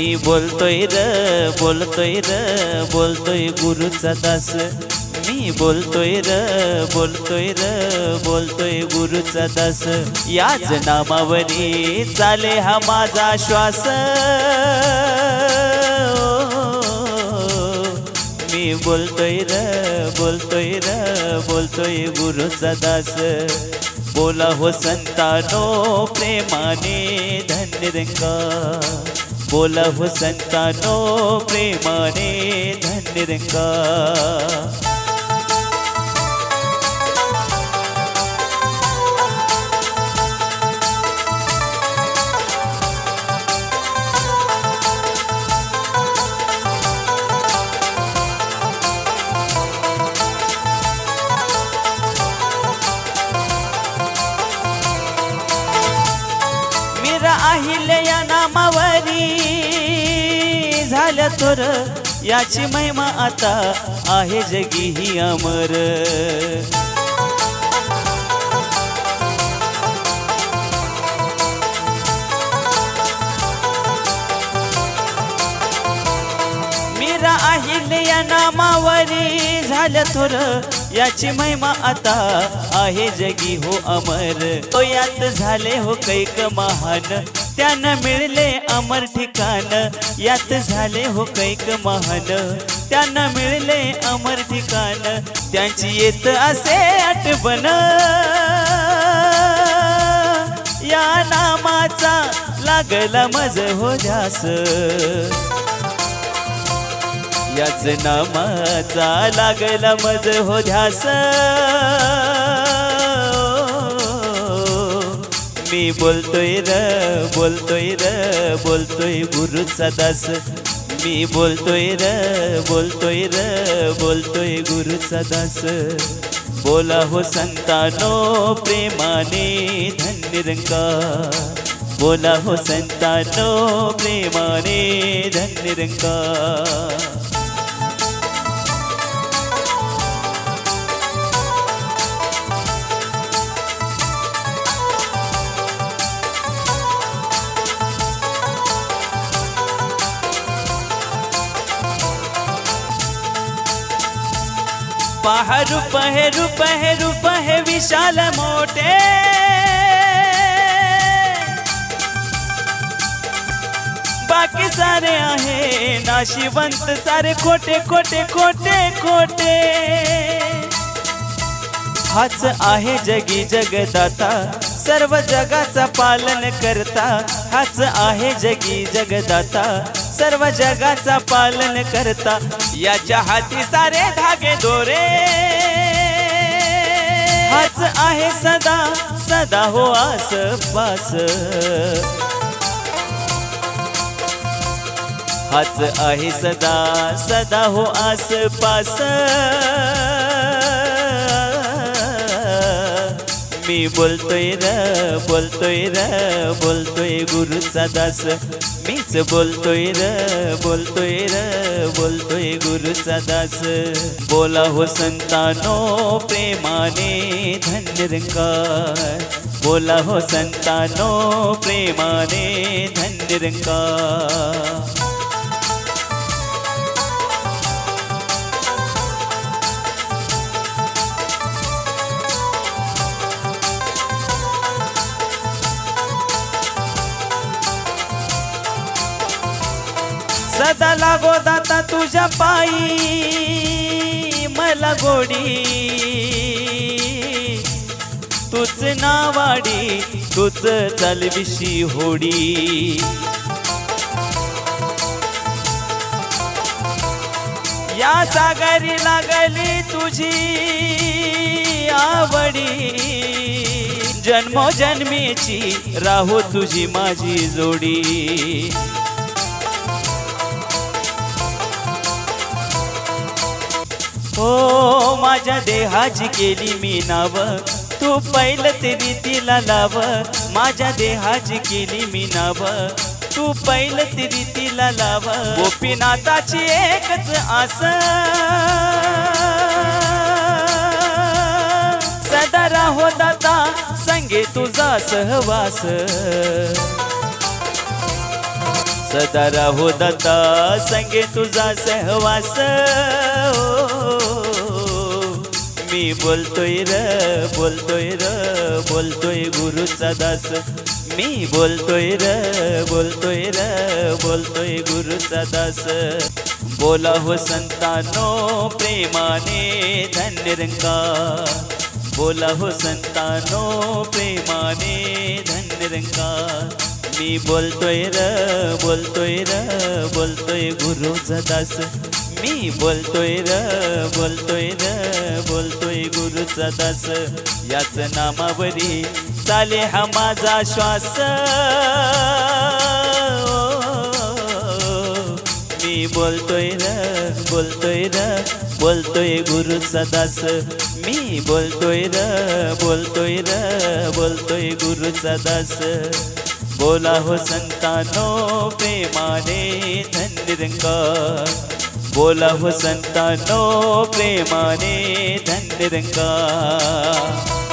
मी बोलतोय र बोलतोय र बोलतोय गुरुचा दास मी बोलतोय र बोलतोय र बोलतोय गुरुचा दास याच नामावरी चाले हा माझा श्वास मी बोलतोय र बोलतोय र बोलतोय गुरुचा दास बोला हो संतानो प्रेमाने धन्य रंगा बोला हो संतानो प्रेमाने धन्य रंगा अहिले या नामावरी झाल्या थोर याची महिमा आता आहे जगी ही अमर मीरा अहिले या नामावरी झाल्या थोर याची महिमा आता आहे जगी हो अमर तो यात झाले हो कैक महान त्यानं मिळले अमर ठिकाण यात झाले हो कैक महान त्यानं मिळले अमर ठिकाण त्यांची येत असे आठवण या नामाचा लागला मज हो ध्यास याच नामाचा लागला मज हो ध्यास मी बोलतोय र बोलतोय र बोलतोय गुरुचा दास मी बोलतोय र बोलतोय र बोलतोय गुरुचा दास बोला हो संतानो प्रेमाने धन्य रंगा बोला हो संतानो प्रेमाने धन्य रंगा पहा रूप है विशाल मोठे बाकी सारे आहे नाशिवंत सारे खोटे खोटे खोटे खोटे हाच आहे जगी जगदाता सर्व जगाचा पालन करता हाच आहे जगी जगदाता सर्व जगाचा पालन करता याच्या हाती सारे धागे दोरे हाच आहे सदा सदा हो आसपास हाच आहे सदा सदा हो आसपास मी बोलतोय र बोलतोय र बोलतोय गुरुचा दास मीच बोलतोय र बोलतोय र बोलतोय गुरुचा दास बोला हो संतानो प्रेमाने धन्य रंगा बोला हो संतानो प्रेमाने धन्य रंगा सदा लागो दाता तुझ्या पायी मला गोडी तुझ नावाडी तुझ चालविशी होडी या सागरी लागली तुझी आवडी जन्मोजन्मीची राहो तुझी माझी जोडी हो माझ्या देहाची केली मी नाव तू पहिलं तरी तिला लाव माझ्या देहाची केली मी नाव तू पहिलं तरी तिला लाव गोपीनाथाची एकच आस सदा राहो दाता संगे तुझा सहवास सदा राहो दाता संगे तुझा सहवास मी बोलतोय र बोलतोय र बोलतोय गुरुचा दास मी बोलतोय र बोलतोय र बोलतोय गुरुचा दास बोला हो संतानो प्रेमाने धन्य रंकार बोला हो संतानो प्रेमाने धन्य रंकार मी बोलतोय र बोलतोय र बोलतोय गुरुचा दास मी बोलतोय र बोलतोय र बोलतोय गुरुचा दास याच नामावरी चाले हा माझा श्वास मी बोलतोय र बोलतोय र बोलतोय गुरुचा दास मी बोलतोय र बोलतोय र बोलतोय गुरुचा दास बोला हो संतानो प्रेमाने धन्य रंकार बोला हो संतानो प्रेमाने धन्य रंकार